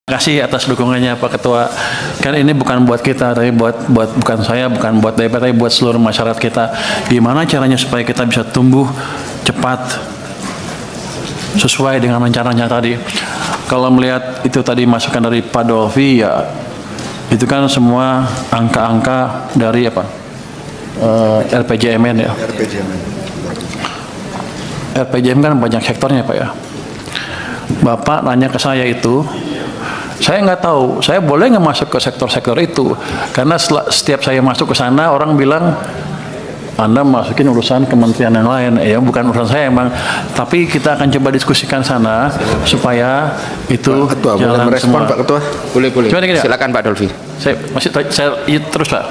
Kasih atas dukungannya Pak Ketua. Kan ini bukan buat kita, tapi bukan saya, bukan buat DPR, tapi buat seluruh masyarakat kita. Gimana caranya supaya kita bisa tumbuh cepat sesuai dengan rencananya tadi. Kalau melihat itu tadi masukan dari Pak Dolvi, ya itu kan semua angka-angka dari apa? RPJMN ya. RPJMN kan banyak sektornya Pak ya. Bapak nanya ke saya itu, saya nggak tahu, saya boleh nggak masuk ke sektor-sektor itu, karena setiap saya masuk ke sana orang bilang Anda masukin urusan kementerian yang lain, ya bukan urusan saya emang, tapi kita akan coba diskusikan sana supaya itu Pak Ketua, jalan boleh merespon semua. Pak Ketua? Boleh. Gini, Silakan Pak Dolvi. Saya terus Pak.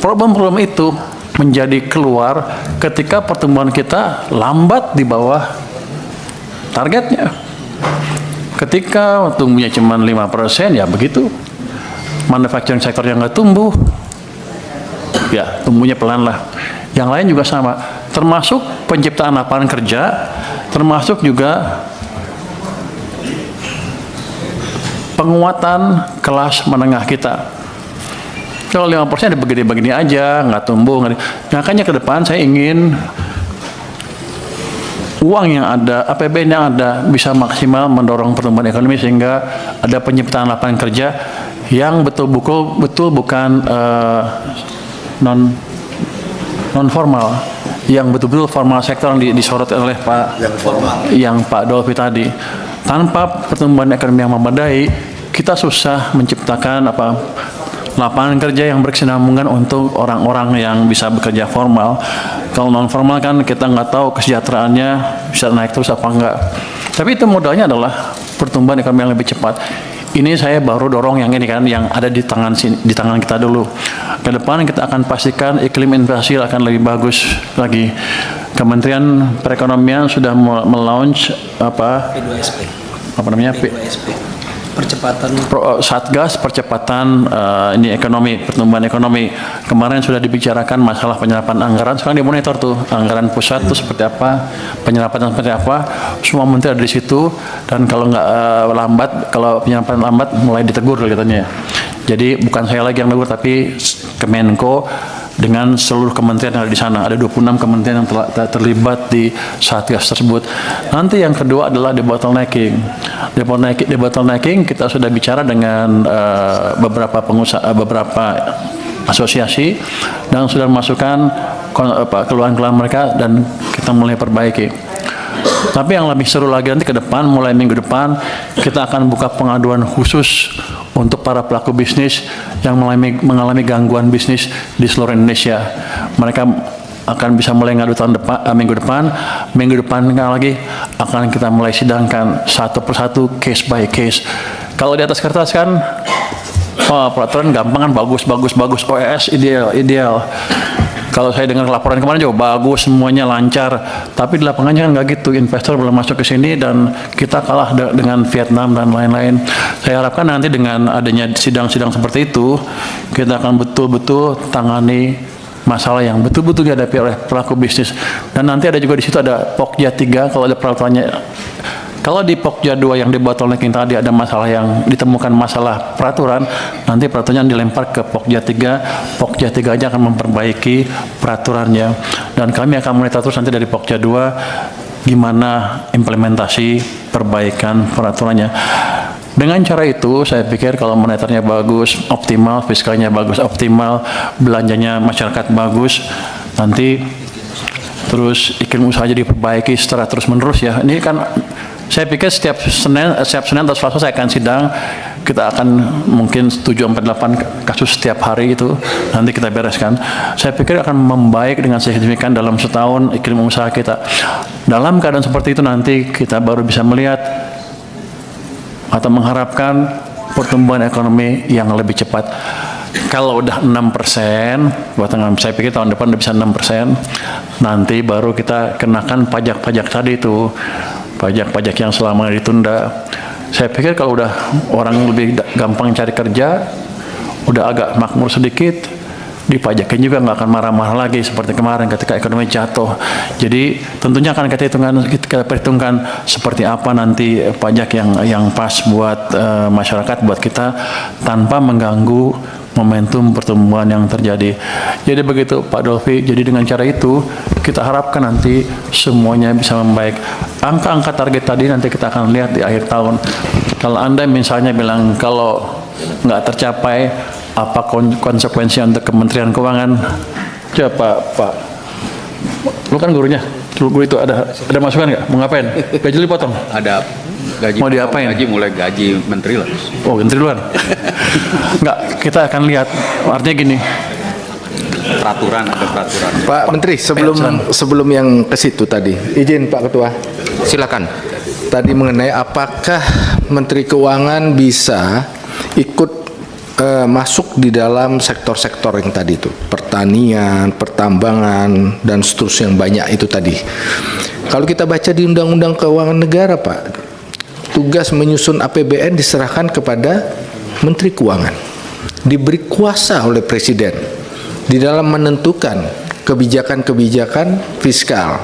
Problem-problem itu menjadi keluar ketika pertumbuhan kita lambat di bawah targetnya. Ketika tumbuhnya cuma 5%, ya begitu. Manufacturing sektor yang nggak tumbuh, ya tumbuhnya pelan lah. Yang lain juga sama, termasuk penciptaan lapangan kerja, termasuk juga penguatan kelas menengah kita. Kalau 5% ada begini-begini aja, nggak tumbuh. Makanya ke depan saya ingin uang yang ada, APBN yang ada bisa maksimal mendorong pertumbuhan ekonomi sehingga ada penciptaan lapangan kerja yang betul bukan non formal, yang betul-betul formal sektor yang disorot oleh Pak Dolvi tadi. Tanpa pertumbuhan ekonomi yang memadai, kita susah menciptakan lapangan kerja yang berkesinambungan untuk orang-orang yang bisa bekerja formal. Kalau non formal kan kita nggak tahu kesejahteraannya bisa naik terus apa enggak. Tapi itu modalnya adalah pertumbuhan ekonomi yang lebih cepat. Ini saya baru dorong yang ini kan, yang ada di tangan kita dulu. Ke depan kita akan pastikan iklim investasi akan lebih bagus lagi. Kementerian Perekonomian sudah melaunch P2SP. Apa namanya? P2SP. Percepatan Satgas percepatan ini ekonomi, pertumbuhan ekonomi. Kemarin sudah dibicarakan masalah penyerapan anggaran, sekarang dimonitor tuh anggaran pusat tuh seperti apa, penyerapan seperti apa. Semua menteri ada di situ, dan kalau nggak lambat, kalau penyerapan lambat mulai ditegur katanya. Jadi bukan saya lagi yang tegur, tapi Kemenko dengan seluruh kementerian yang ada di sana. Ada 26 kementerian yang telah terlibat di Satgas tersebut. Nanti yang kedua adalah debottlenecking. Debottlenecking kita sudah bicara dengan beberapa pengusaha, beberapa asosiasi, dan sudah masukkan keluhan-keluhan mereka, dan kita mulai perbaiki. Tapi yang lebih seru lagi nanti ke depan, mulai minggu depan, kita akan buka pengaduan khusus untuk para pelaku bisnis yang mengalami gangguan bisnis di seluruh Indonesia. Mereka akan bisa mulai ngadu minggu depan lagi akan kita mulai sidangkan satu persatu, case by case. Kalau di atas kertas kan peraturan gampang kan, bagus, OES ideal. Kalau saya dengar laporan kemarin juga bagus, semuanya lancar. Tapi di lapangannya kan nggak gitu. Investor belum masuk ke sini dan kita kalah dengan Vietnam dan lain-lain. Saya harapkan nanti dengan adanya sidang-sidang seperti itu, kita akan betul-betul tangani masalah yang betul-betul dihadapi oleh pelaku bisnis. Dan nanti ada juga di situ ada Pokja 3 kalau ada peraturannya. Kalau di Pokja 2 yang di bottlenecking tadi ada masalah yang ditemukan masalah peraturan, nanti peraturannya dilempar ke Pokja 3. Pokja 3 aja akan memperbaiki peraturannya. Dan kami akan monitor terus nanti dari Pokja 2 gimana implementasi perbaikan peraturannya. Dengan cara itu, saya pikir kalau moneternya bagus, optimal, fiskalnya bagus, optimal, belanjanya masyarakat bagus, nanti terus iklim usaha jadi diperbaiki secara terus-menerus ya. Ini kan saya pikir setiap Senin atau Selasa saya akan sidang, kita akan mungkin 7-8 kasus setiap hari itu nanti kita bereskan. Saya pikir akan membaik dengan signifikan dalam setahun iklim usaha kita. Dalam keadaan seperti itu nanti kita baru bisa melihat atau mengharapkan pertumbuhan ekonomi yang lebih cepat. Kalau udah 6%, saya pikir tahun depan udah bisa 6%, nanti baru kita kenakan pajak-pajak tadi itu, pajak-pajak yang selama ditunda. Saya pikir kalau udah orang lebih gampang cari kerja, udah agak makmur sedikit, dipajakin juga nggak akan marah-marah lagi seperti kemarin ketika ekonomi jatuh. Jadi tentunya akan kita perhitungkan seperti apa nanti pajak yang pas buat masyarakat, buat kita tanpa mengganggu momentum pertumbuhan yang terjadi. Jadi begitu Pak Dolfi. Jadi dengan cara itu kita harapkan nanti semuanya bisa membaik. Angka-angka target tadi nanti kita akan lihat di akhir tahun. Kalau Anda misalnya bilang kalau nggak tercapai, apa konsekuensi untuk Kementerian Keuangan? Coba Pak, lu kan gurunya, guru itu ada masukan nggak? Mau ngapain? Gaji dipotong? Ada gaji. Mau diapain? Gaji mulai gaji menteri lah. Oh, menteri duluan. Nggak, kita akan lihat. Artinya gini. Peraturan, ada peraturan. Pak Menteri, sebelum yang ke situ tadi, izin Pak Ketua. Silakan. Tadi mengenai apakah Menteri Keuangan bisa ikut masuk di dalam sektor-sektor yang tadi itu, pertanian, pertambangan, dan seterusnya yang banyak itu tadi. Kalau kita baca di Undang-Undang Keuangan Negara, Pak, tugas menyusun APBN diserahkan kepada Menteri Keuangan, diberi kuasa oleh Presiden di dalam menentukan kebijakan-kebijakan fiskal,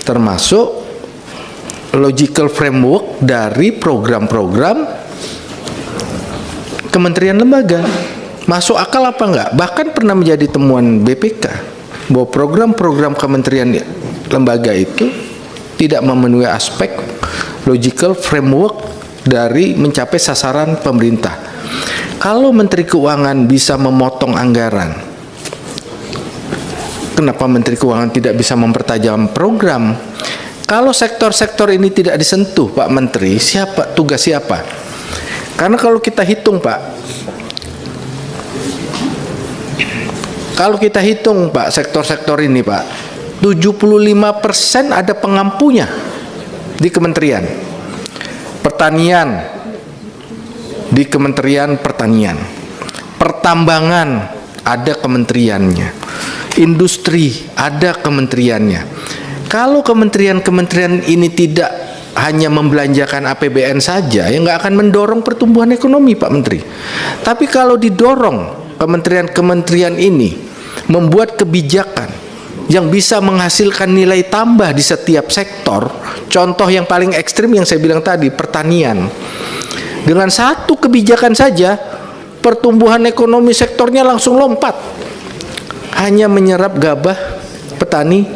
termasuk logical framework dari program-program kementerian lembaga. Masuk akal apa enggak? Bahkan pernah menjadi temuan BPK bahwa program-program kementerian lembaga itu tidak memenuhi aspek logical framework dari mencapai sasaran pemerintah. Kalau Menteri Keuangan bisa memotong anggaran, kenapa Menteri Keuangan tidak bisa mempertajam program? Kalau sektor-sektor ini tidak disentuh, Pak Menteri, tugas siapa? Karena kalau kita hitung, Pak, sektor-sektor ini, Pak, 75% ada pengampunya di kementerian. Pertanian di Kementerian Pertanian, pertambangan ada kementeriannya, industri ada kementeriannya. Kalau kementerian-kementerian ini tidak hanya membelanjakan APBN saja, ya nggak akan mendorong pertumbuhan ekonomi, Pak Menteri. Tapi kalau didorong kementerian-kementerian ini membuat kebijakan yang bisa menghasilkan nilai tambah di setiap sektor, contoh yang paling ekstrim yang saya bilang tadi, pertanian. Dengan satu kebijakan saja, pertumbuhan ekonomi sektornya langsung lompat. Hanya menyerap gabah petani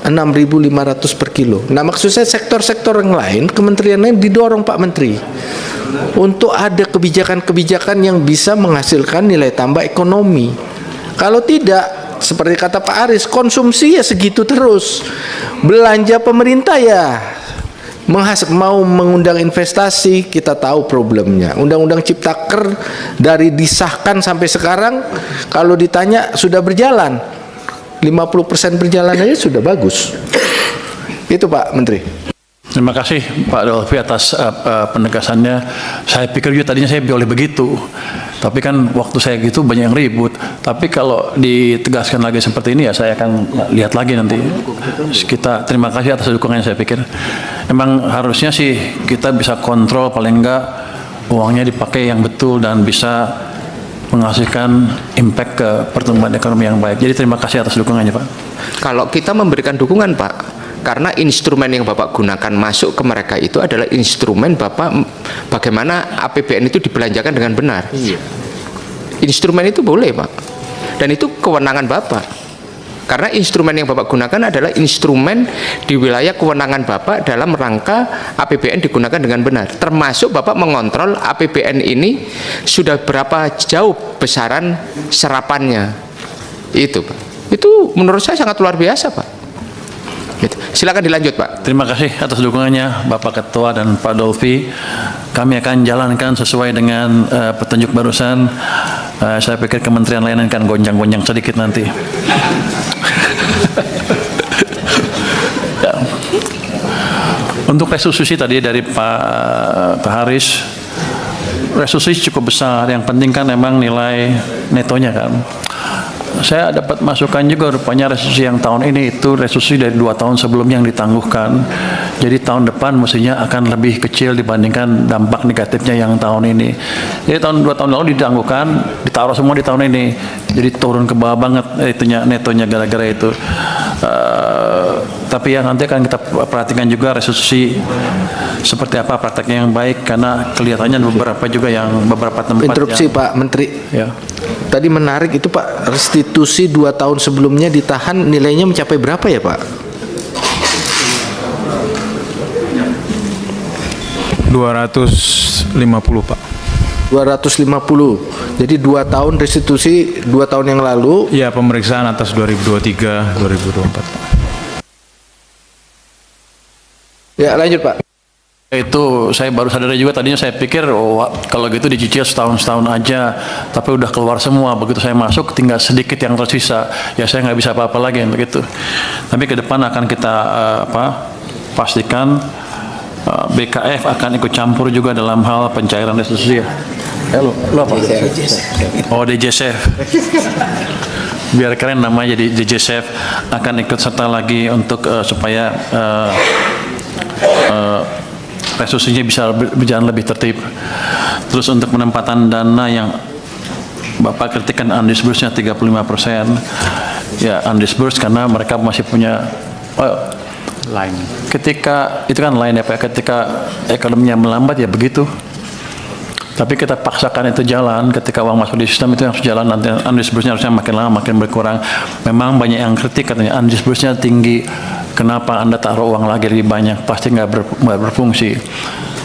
6.500 per kilo. Nah, maksud saya sektor-sektor yang lain, kementerian lain didorong Pak Menteri untuk ada kebijakan-kebijakan yang bisa menghasilkan nilai tambah ekonomi. Kalau tidak, seperti kata Pak Aris, konsumsi ya segitu terus. Belanja pemerintah ya mau mengundang investasi, kita tahu problemnya. Undang-undang Ciptaker dari disahkan sampai sekarang, kalau ditanya sudah berjalan 50% berjalan aja sudah bagus. Itu Pak Menteri. Terima kasih Pak Dolfi atas penegasannya. Saya pikir juga tadinya saya boleh begitu, tapi kan waktu saya gitu banyak yang ribut. Tapi kalau ditegaskan lagi seperti ini ya saya akan lihat lagi nanti. Kita terima kasih atas dukungannya. Saya pikir memang harusnya sih kita bisa kontrol, paling enggak uangnya dipakai yang betul dan bisa menghasilkan impact ke pertumbuhan ekonomi yang baik. Jadi terima kasih atas dukungannya Pak. Kalau kita memberikan dukungan Pak, karena instrumen yang Bapak gunakan masuk ke mereka itu adalah instrumen Bapak bagaimana APBN itu dibelanjakan dengan benar. Iya. Instrumen itu boleh Pak, dan itu kewenangan Bapak. Karena instrumen yang Bapak gunakan adalah instrumen di wilayah kewenangan Bapak dalam rangka APBN digunakan dengan benar. Termasuk Bapak mengontrol APBN ini sudah berapa jauh besaran serapannya. Itu Pak. Itu menurut saya sangat luar biasa Pak. Gitu. Silakan dilanjut Pak. Terima kasih atas dukungannya Bapak Ketua dan Pak Dolfi. Kami akan jalankan sesuai dengan petunjuk barusan. Saya pikir kementerian lain akan gonjang-gonjang sedikit nanti. Ya. Untuk restitusi tadi dari Pak Haris, restitusi cukup besar. Yang penting kan memang nilai netonya kan. Saya dapat masukan juga rupanya restitusi yang tahun ini itu restitusi dari 2 tahun sebelumnya yang ditangguhkan. Jadi tahun depan mestinya akan lebih kecil dibandingkan dampak negatifnya yang tahun ini. Jadi dua tahun lalu ditangguhkan, ditaruh semua di tahun ini. Jadi turun ke bawah banget itunya netonya gara-gara itu. Tapi ya nanti akan kita perhatikan juga restitusi seperti apa prakteknya yang baik, karena kelihatannya beberapa juga yang beberapa tempat Interupsi yang, Pak Menteri. ya. Tadi menarik itu Pak, restitusi 2 tahun sebelumnya ditahan nilainya mencapai berapa ya Pak? 250 Pak. 250. Jadi 2 tahun restitusi 2 tahun yang lalu. Iya, pemeriksaan atas 2023 2024 Pak. Ya lanjut Pak. Itu saya baru sadar juga, tadinya saya pikir kalau gitu dicicil setahun aja, tapi udah keluar semua. Begitu saya masuk tinggal sedikit yang tersisa, ya saya nggak bisa apa-apa lagi begitu. Tapi ke depan akan kita pastikan BKF akan ikut campur juga dalam hal pencairan restitusi ya. Lo apa? Oh, DJSF. Biar keren namanya, jadi DJSF akan ikut serta lagi untuk supaya restitusinya bisa berjalan lebih tertib. Terus untuk penempatan dana yang Bapak kritikan undisbursed-nya 35%, ya undisbursed karena mereka masih punya Lain. ketika itu kan lain ya Pak, ketika ekonominya melambat ya begitu. Tapi kita paksakan itu jalan, ketika uang masuk di sistem itu harus jalan, nanti undisbursed-nya harusnya makin lama makin berkurang. Memang banyak yang kritik katanya undisbursed-nya tinggi, kenapa Anda taruh uang lagi lebih banyak, pasti nggak berfungsi.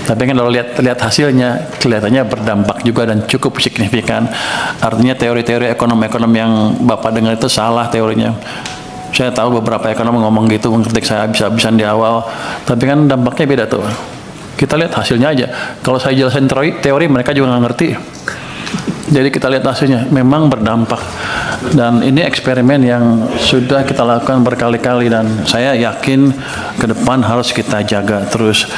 Tapi kan kalau lihat hasilnya kelihatannya berdampak juga dan cukup signifikan. Artinya teori-teori ekonomi yang Bapak dengar itu salah teorinya. Saya tahu beberapa ekonom ngomong gitu, mengkritik saya bisa-bisan di awal, tapi kan dampaknya beda tuh. Kita lihat hasilnya aja. Kalau saya jelasin teori mereka juga nggak ngerti. Jadi kita lihat hasilnya, memang berdampak. Dan ini eksperimen yang sudah kita lakukan berkali-kali dan saya yakin ke depan harus kita jaga terus.